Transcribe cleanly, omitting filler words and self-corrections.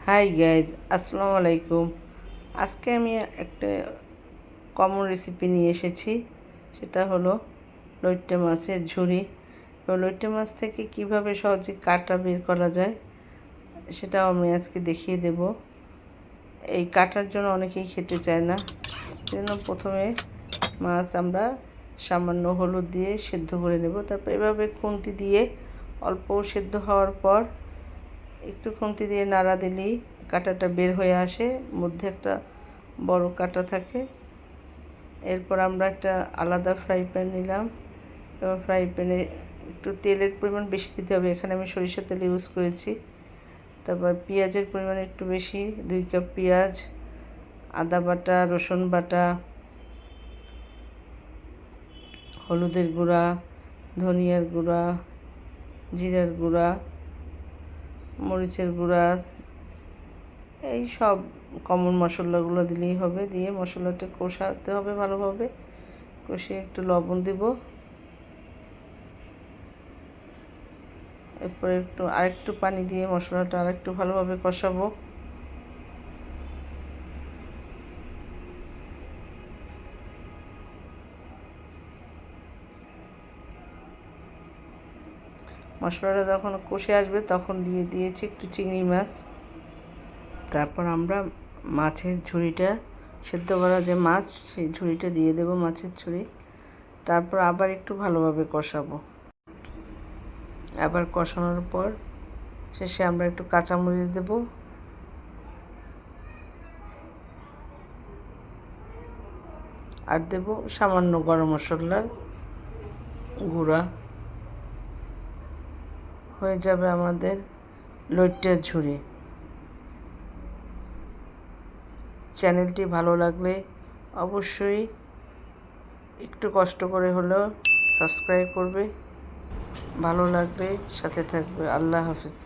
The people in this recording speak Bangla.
হাই গাইজ, আসসালামু আলাইকুম। আজকে আমি একটা কমন রেসিপি নিয়ে এসেছি। সেটা হলো লইট্টে মাছের ঝুরি। তো লইট্টে মাছ থেকে কিভাবে সহজে কাঁটা বের করা যায় সেটাও আমি আজকে দেখিয়ে দেব। এই কাঁটার জন্য অনেকেই খেতে চায় না, সেজন্য প্রথমে মাছ আমরা সামান্য হলুদ দিয়ে সেদ্ধ করে নেব। তারপর এভাবে খুন্তি দিয়ে অল্প সেদ্ধ হওয়ার পর একটু খুন্তি দিয়ে নাড়া দিলেই কাঁটাটা বের হয়ে আসে, মধ্যে একটা বড় কাঁটা থাকে। এরপর আমরা একটা আলাদা ফ্রাই প্যান নিলাম এবং ফ্রাই প্যানে একটু তেলের পরিমাণ বেশি দিতে হবে। এখানে আমি সরিষার তেল ইউজ করেছি। তারপর পেঁয়াজের পরিমাণ একটু বেশি, 2 কাপ পেঁয়াজ, আদা বাটা, রসুন বাটা, হলুদের গুঁড়া, ধনিয়ার গুঁড়া, জিরার গুঁড়া, মরিচের গুঁড়া, এই সব কমন মশলাগুলো দিলেই হবে। দিয়ে মশলাটা কষাতে হবে ভালোভাবে। কষিয়ে একটু লবণ দেব। এরপরে আরেকটু পানি দিয়ে মশলাটা আরেকটু ভালোভাবে কষাবো। মশলাটা যখন কষে আসবে তখন দিয়ে দিয়েছি একটু চিংড়ি মাছ। তারপর আমরা মাছের ঝুড়িটা, সেদ্ধ করা যে মাছ, সেই ঝুড়িটা দিয়ে দেব, মাছের ঝুড়ি। তারপর আবার একটু ভালোভাবে কষাবো। আবার কষানোর পর শেষে আমরা একটু কাঁচামরিচ দেব। আর দেব সামান্য গরম মশলার গুঁড়া। হয়ে যাবে আমাদের লইট্টের ঝুরি। চ্যানেলটি ভালো লাগলে অবশ্যই একটু কষ্ট করে হলেও সাবস্ক্রাইব করবে। ভালো লাগলে সাথে থাকবে। আল্লাহ হাফেজ।